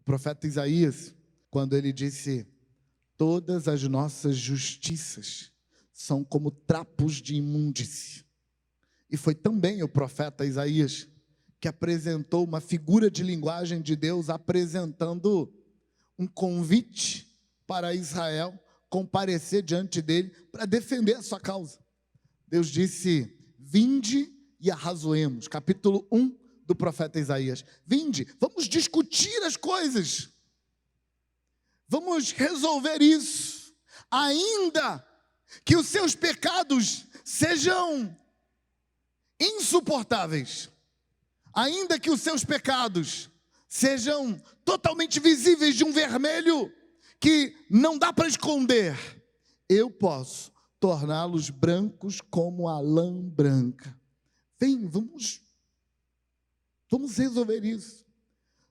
O profeta Isaías, quando ele disse: todas as nossas justiças são como trapos de imundície. E foi também o profeta Isaías que apresentou uma figura de linguagem de Deus, apresentando um convite para Israel comparecer diante dele para defender a sua causa. Deus disse: vinde e arrazoemos. Capítulo 1 do profeta Isaías. Vinde, vamos discutir as coisas. Vamos resolver isso. Ainda que os seus pecados sejam insuportáveis, ainda que os seus pecados sejam totalmente visíveis, de um vermelho que não dá para esconder, eu posso torná-los brancos como a lã branca. Vem, vamos resolver isso.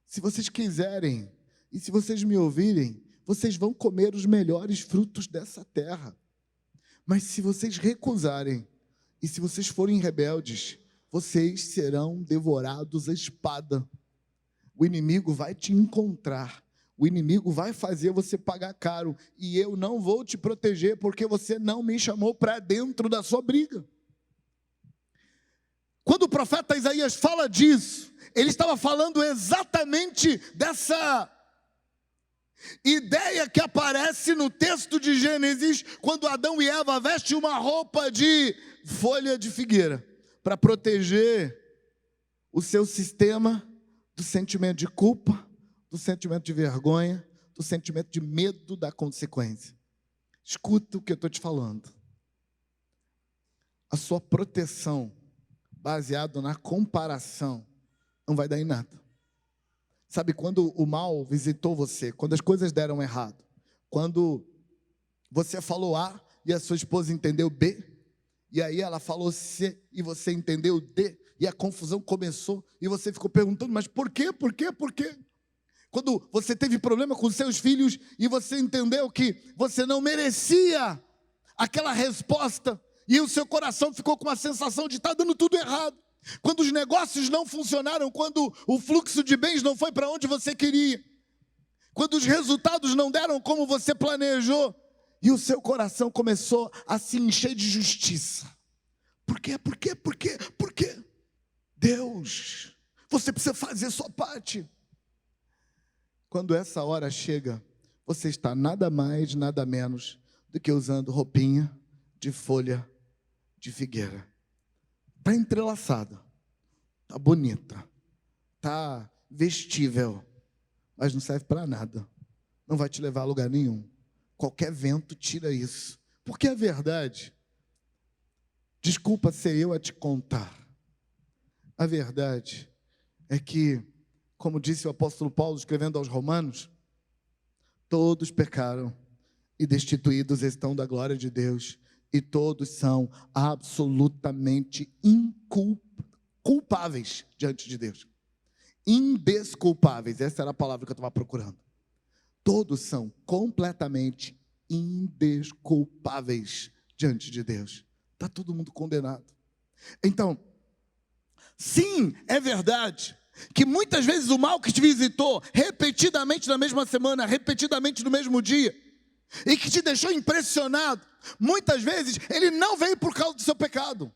Se vocês quiserem, e se vocês me ouvirem, vocês vão comer os melhores frutos dessa terra. Mas se vocês recusarem, e se vocês forem rebeldes, vocês serão devorados à espada. O inimigo vai te encontrar. O inimigo vai fazer você pagar caro. E eu não vou te proteger, porque você não me chamou para dentro da sua briga. Quando o profeta Isaías fala disso, ele estava falando exatamente dessa ideia que aparece no texto de Gênesis, quando Adão e Eva vestem uma roupa de folha de figueira, para proteger o seu sistema do sentimento de culpa, do sentimento de vergonha, do sentimento de medo da consequência. Escuta o que eu estou te falando. A sua proteção, baseado na comparação, não vai dar em nada. Sabe, quando o mal visitou você, quando as coisas deram errado, quando você falou A e a sua esposa entendeu B, e aí ela falou C e você entendeu D, e a confusão começou, e você ficou perguntando: mas por quê, por quê, por quê? Quando você teve problema com seus filhos e você entendeu que você não merecia aquela resposta, e o seu coração ficou com uma sensação de estar dando tudo errado. Quando os negócios não funcionaram, quando o fluxo de bens não foi para onde você queria, quando os resultados não deram como você planejou, e o seu coração começou a se encher de justiça. Por quê? Por quê? Por quê? Por quê? Deus, você precisa fazer a sua parte. Quando essa hora chega, você está nada mais, nada menos do que usando roupinha de folha de figueira. Está entrelaçada, está bonita, está vestível, mas não serve para nada. Não vai te levar a lugar nenhum. Qualquer vento tira isso. Porque a verdade, desculpa ser eu a te contar, a verdade é que, como disse o apóstolo Paulo escrevendo aos Romanos, todos pecaram e destituídos estão da glória de Deus, e todos são absolutamente inculpáveis diante de Deus. Indesculpáveis, essa era a palavra que eu estava procurando. Todos são completamente indesculpáveis diante de Deus. Está todo mundo condenado. Então, sim, é verdade que muitas vezes o mal que te visitou repetidamente na mesma semana, repetidamente no mesmo dia, e que te deixou impressionado, muitas vezes ele não veio por causa do seu pecado.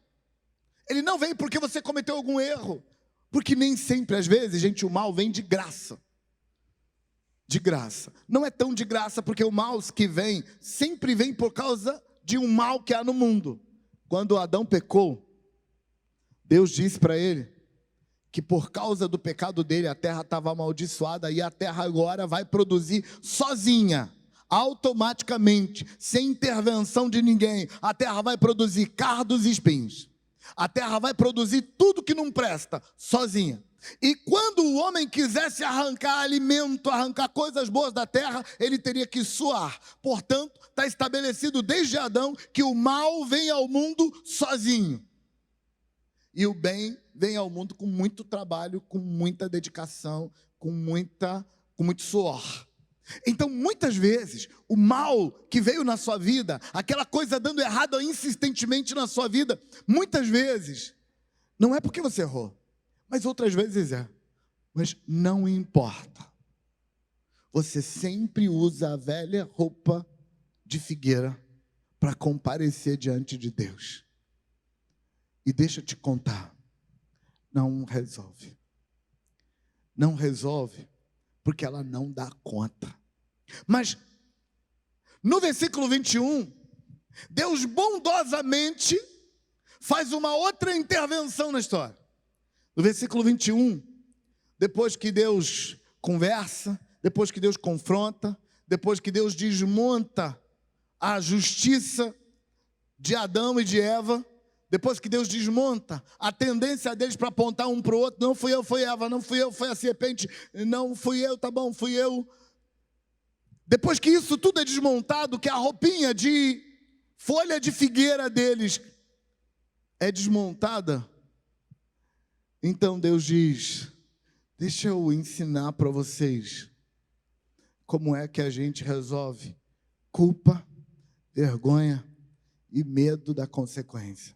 Ele não veio porque você cometeu algum erro. Porque nem sempre, às vezes, gente, o mal vem de graça. De graça. Não é tão de graça, porque o mal que vem sempre vem por causa de um mal que há no mundo. Quando Adão pecou, Deus disse para ele que por causa do pecado dele a terra estava amaldiçoada, e a terra agora vai produzir sozinha, automaticamente, sem intervenção de ninguém. A terra vai produzir cardos e espinhos. A terra vai produzir tudo que não presta, sozinha. E quando o homem quisesse arrancar alimento, arrancar coisas boas da terra, ele teria que suar. Portanto, está estabelecido desde Adão que o mal vem ao mundo sozinho. E o bem vem ao mundo com muito trabalho, com muita dedicação, com muito suor. Então, muitas vezes, o mal que veio na sua vida, aquela coisa dando errado insistentemente na sua vida, muitas vezes, não é porque você errou, mas outras vezes é. Mas não importa. você sempre usa a velha roupa de figueira para comparecer diante de Deus. E deixa eu te contar, não resolve. Não resolve porque ela não dá conta. Mas no versículo 21, Deus bondosamente faz uma outra intervenção na história. No versículo 21, depois que Deus conversa, depois que Deus confronta, depois que Deus desmonta a justiça de Adão e de Eva, depois que Deus desmonta a tendência deles para apontar um para o outro, não fui eu, foi Eva, não fui eu, foi a serpente, não fui eu, tá bom, fui eu. Depois que isso tudo é desmontado, que a roupinha de folha de figueira deles é desmontada, então Deus diz: deixa eu ensinar para vocês como é que a gente resolve culpa, vergonha e medo da consequência.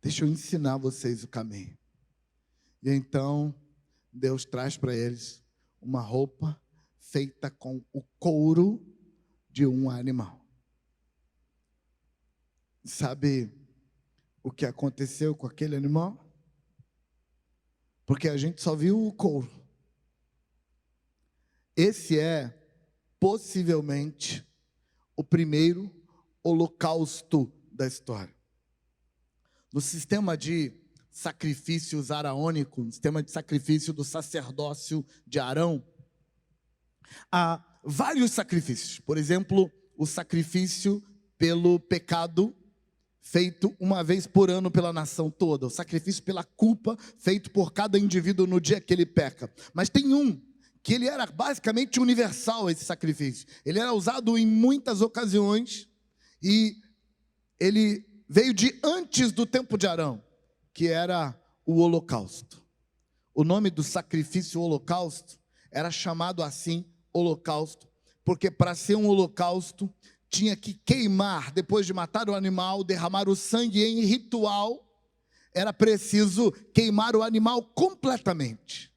Deixa eu ensinar vocês o caminho. E então Deus traz para eles uma roupa feita com o couro de um animal. Sabe o que aconteceu com aquele animal? Porque a gente só viu o couro. Esse é, possivelmente, o primeiro holocausto da história. No sistema de sacrifícios araônico, no sistema de sacrifício do sacerdócio de Arão, há vários sacrifícios. Por exemplo, o sacrifício pelo pecado, feito uma vez por ano pela nação toda. O sacrifício pela culpa, feito por cada indivíduo no dia que ele peca. Mas tem um que ele era basicamente universal, esse sacrifício. Ele era usado em muitas ocasiões e ele veio de antes do tempo de Arão, que era o holocausto. O nome do sacrifício holocausto era chamado assim, holocausto, porque para ser um holocausto tinha que queimar, depois de matar o animal, derramar o sangue em ritual, era preciso queimar o animal completamente.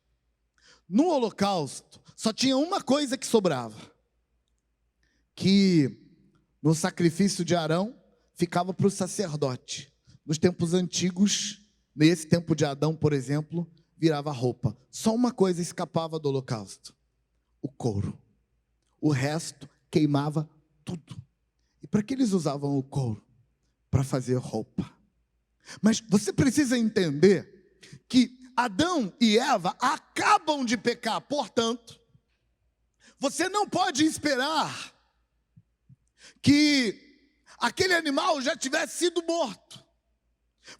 No holocausto, só tinha uma coisa que sobrava, que no sacrifício de Arão, ficava para o sacerdote. Nos tempos antigos, nesse tempo de Adão, por exemplo, virava roupa. Só uma coisa escapava do holocausto: o couro. O resto queimava tudo. E para que eles usavam o couro? Para fazer roupa. Mas você precisa entender que Adão e Eva acabam de pecar, portanto, você não pode esperar que aquele animal já tivesse sido morto.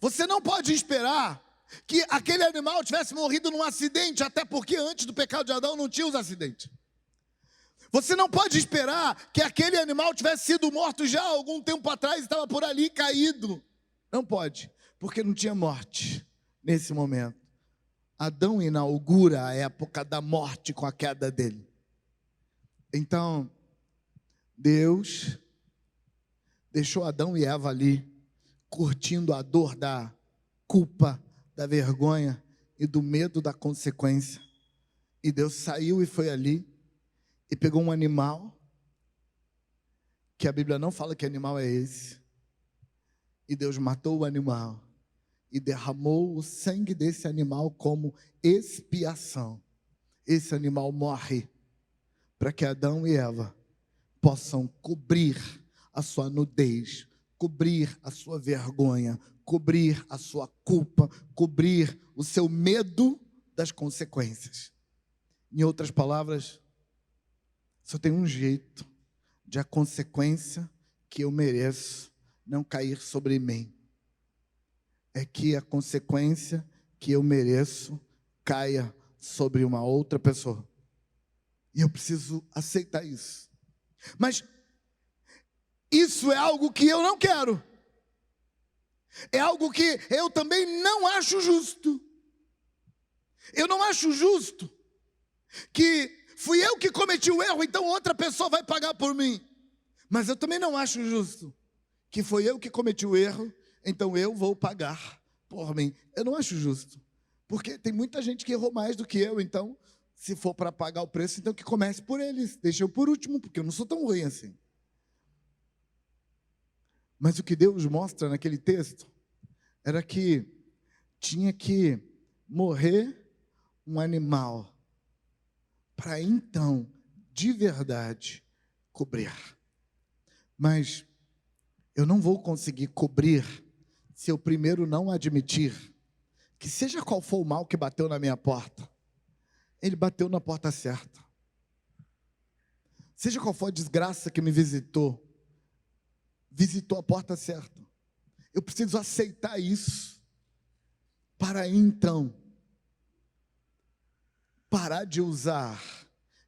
Você não pode esperar que aquele animal tivesse morrido num acidente, até porque antes do pecado de Adão não tinha os acidentes. Você não pode esperar que aquele animal tivesse sido morto já há algum tempo atrás e estava por ali caído. Não pode, porque não tinha morte nesse momento. Adão inaugura a época da morte com a queda dele. Então, Deus deixou Adão e Eva ali, curtindo a dor da culpa, da vergonha e do medo da consequência. E Deus saiu e foi ali e pegou um animal, que a Bíblia não fala que animal é esse, e Deus matou o animal e derramou o sangue desse animal como expiação. Esse animal morre para que Adão e Eva possam cobrir a sua nudez, cobrir a sua vergonha, cobrir a sua culpa, cobrir o seu medo das consequências. Em outras palavras, só tem um jeito de a consequência que eu mereço não cair sobre mim. É que a consequência que eu mereço caia sobre uma outra pessoa. E eu preciso aceitar isso. Mas isso é algo que eu não quero. É algo que eu também não acho justo. Eu não acho justo que fui eu que cometi o erro, então outra pessoa vai pagar por mim. Mas eu também não acho justo que foi eu que cometi o erro, então eu vou pagar por mim. Eu não acho justo, porque tem muita gente que errou mais do que eu, então Se for para pagar o preço, então que comece por eles. Deixa eu por último, porque eu não sou tão ruim assim. Mas o que Deus mostra naquele texto era que tinha que morrer um animal para então, de verdade, cobrir. Mas eu não vou conseguir cobrir se eu primeiro não admitir que seja qual for o mal que bateu na minha porta, ele bateu na porta certa. Seja qual for a desgraça que me visitou a porta certa. Eu preciso aceitar isso para então parar de usar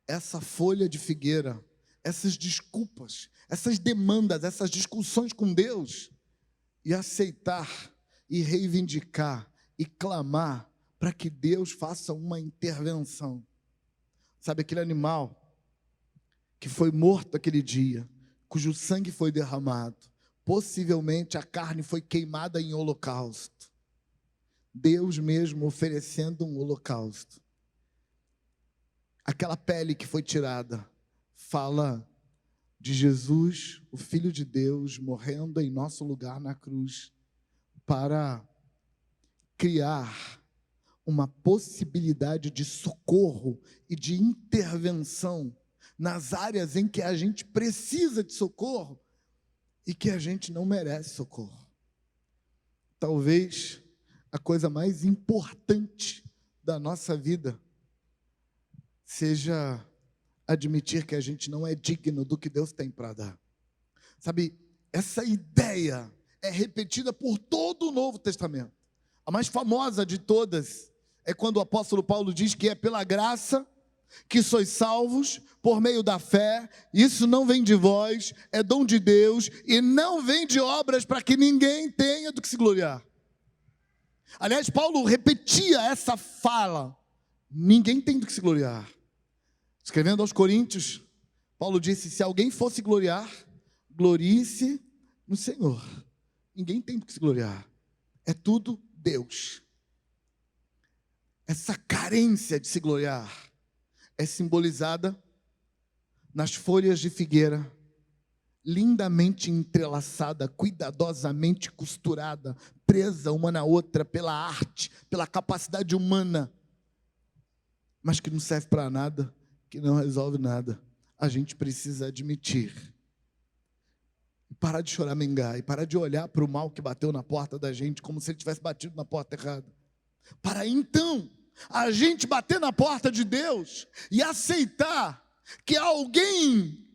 essa folha de figueira, essas desculpas, essas demandas, essas discussões com Deus e aceitar e reivindicar e clamar para que Deus faça uma intervenção. Sabe aquele animal que foi morto aquele dia, cujo sangue foi derramado, possivelmente a carne foi queimada em holocausto. Deus mesmo oferecendo um holocausto. Aquela pele que foi tirada fala de Jesus, o Filho de Deus, morrendo em nosso lugar na cruz, para criar uma possibilidade de socorro e de intervenção nas áreas em que a gente precisa de socorro e que a gente não merece socorro. Talvez a coisa mais importante da nossa vida seja admitir que a gente não é digno do que Deus tem para dar. Sabe, essa ideia é repetida por todo o Novo Testamento. A mais famosa de todas é quando o apóstolo Paulo diz que é pela graça que sois salvos por meio da fé. Isso não vem de vós, é dom de Deus, e não vem de obras para que ninguém tenha do que se gloriar. Aliás, Paulo repetia essa fala: ninguém tem do que se gloriar. Escrevendo aos Coríntios, Paulo disse: se alguém fosse gloriar, glorie-se no Senhor. Ninguém tem do que se gloriar, é tudo Deus. Essa carência de se gloriar é simbolizada nas folhas de figueira, lindamente entrelaçada, cuidadosamente costurada, presa uma na outra pela arte, pela capacidade humana, mas que não serve para nada, que não resolve nada. A gente precisa admitir, parar de choramingar e parar de olhar para o mal que bateu na porta da gente como se ele tivesse batido na porta errada, para então a gente bater na porta de Deus e aceitar que alguém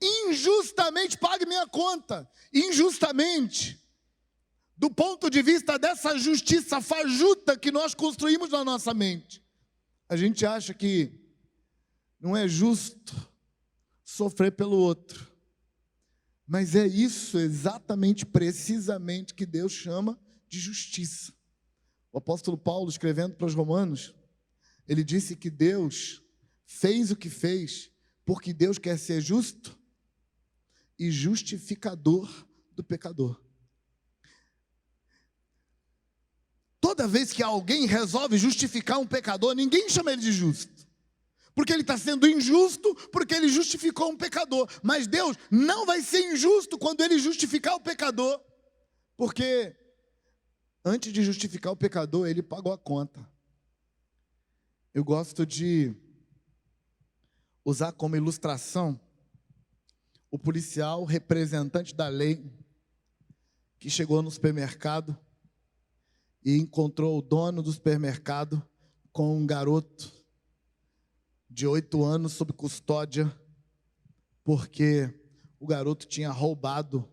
injustamente pague minha conta. Injustamente, do ponto de vista dessa justiça fajuta que nós construímos na nossa mente. A gente acha que não é justo sofrer pelo outro, mas é isso exatamente, precisamente, que Deus chama de justiça. O apóstolo Paulo, escrevendo para os Romanos, ele disse que Deus fez o que fez porque Deus quer ser justo e justificador do pecador. Toda vez que alguém resolve justificar um pecador, ninguém chama ele de justo, porque ele está sendo injusto, porque ele justificou um pecador. Mas Deus não vai ser injusto quando ele justificar o pecador, porque antes de justificar o pecador, ele pagou a conta. Eu gosto de usar como ilustração o policial representante da lei que chegou no supermercado e encontrou o dono do supermercado com um garoto de 8 anos sob custódia, porque o garoto tinha roubado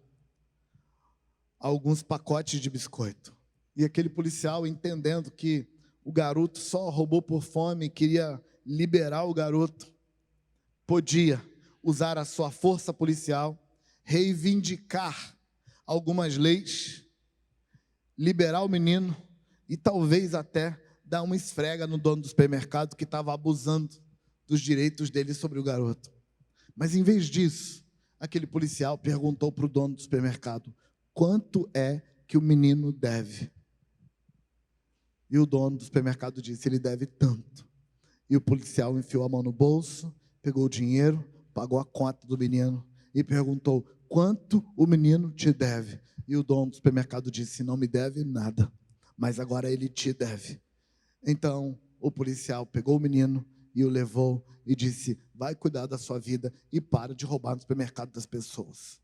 alguns pacotes de biscoito. E aquele policial, entendendo que o garoto só roubou por fome e queria liberar o garoto, podia usar a sua força policial, reivindicar algumas leis, liberar o menino e talvez até dar uma esfrega no dono do supermercado que estava abusando dos direitos dele sobre o garoto. Mas em vez disso, aquele policial perguntou para o dono do supermercado: quanto é que o menino deve? E o dono do supermercado disse: ele deve tanto. E o policial enfiou a mão no bolso, pegou o dinheiro, pagou a conta do menino e perguntou: quanto o menino te deve? E o dono do supermercado disse: não me deve nada, mas agora ele te deve. Então o policial pegou o menino e o levou e disse: vai cuidar da sua vida e para de roubar no supermercado das pessoas.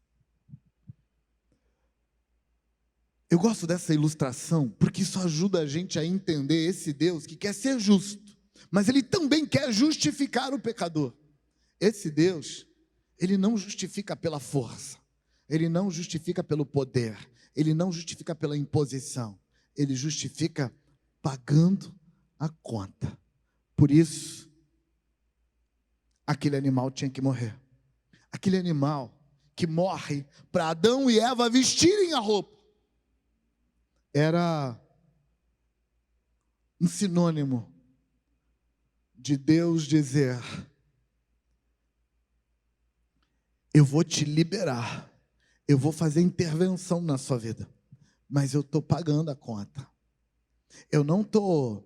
Eu gosto dessa ilustração porque isso ajuda a gente a entender esse Deus que quer ser justo, mas ele também quer justificar o pecador. Esse Deus, ele não justifica pela força, ele não justifica pelo poder, ele não justifica pela imposição, ele justifica pagando a conta. Por isso, aquele animal tinha que morrer. Aquele animal que morre para Adão e Eva vestirem a roupa era um sinônimo de Deus dizer: eu vou te liberar, eu vou fazer intervenção na sua vida, mas eu estou pagando a conta. Eu não estou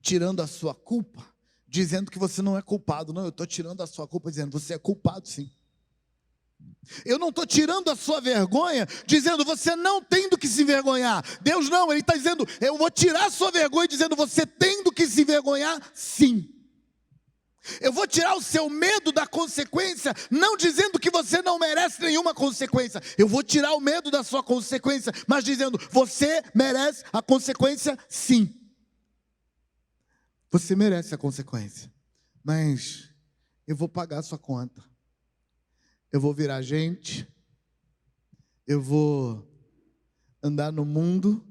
tirando a sua culpa, dizendo que você não é culpado. Não, eu estou tirando a sua culpa, dizendo: você é culpado sim. Eu não estou tirando a sua vergonha, dizendo: você não tem do que se envergonhar. Deus não, Ele está dizendo: eu vou tirar a sua vergonha, dizendo: você tem do que se envergonhar sim. Eu vou tirar o seu medo da consequência, não dizendo que você não merece nenhuma consequência. Eu vou tirar o medo da sua consequência, mas dizendo: você merece a consequência sim. Você merece a consequência, mas eu vou pagar a sua conta. Eu vou virar gente, eu vou andar no mundo,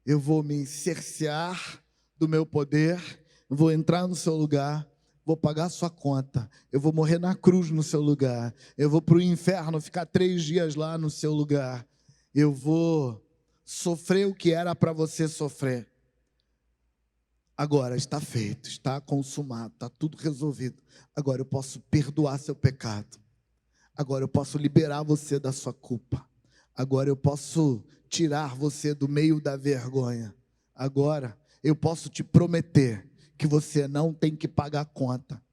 eu vou me cercear do meu poder, eu vou entrar no seu lugar, vou pagar a sua conta, eu vou morrer na cruz no seu lugar, eu vou para o inferno, ficar 3 dias lá no seu lugar, eu vou sofrer o que era para você sofrer. Agora está feito, está consumado, está tudo resolvido. Agora eu posso perdoar seu pecado. Agora eu posso liberar você da sua culpa. Agora eu posso tirar você do meio da vergonha. Agora eu posso te prometer que você não tem que pagar conta.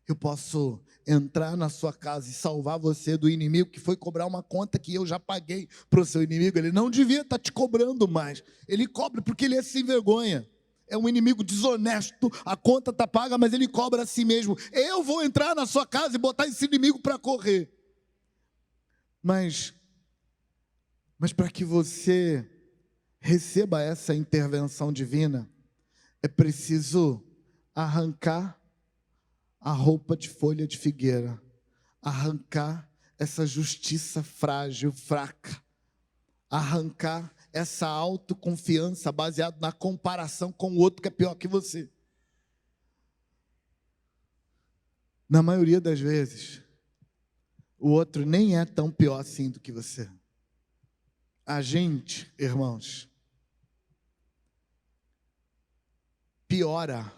Eu posso entrar na sua casa e salvar você do inimigo que foi cobrar uma conta que eu já paguei para o seu inimigo. Ele não devia estar te cobrando mais. Ele cobra porque ele é sem vergonha. É um inimigo desonesto, a conta está paga, mas ele cobra a si mesmo. Eu vou entrar na sua casa e botar esse inimigo para correr. Mas para que você receba essa intervenção divina, é preciso arrancar a roupa de folha de figueira, arrancar essa justiça frágil, fraca, arrancar essa autoconfiança baseada na comparação com o outro que é pior que você. Na maioria das vezes, o outro nem é tão pior assim do que você. A gente, irmãos, piora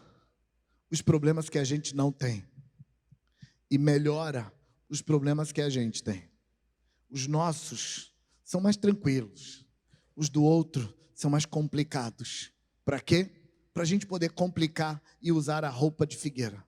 os problemas que a gente não tem e melhora os problemas que a gente tem. Os nossos são mais tranquilos, os do outro são mais complicados. Para quê? Para a gente poder complicar e usar a roupa de figueira.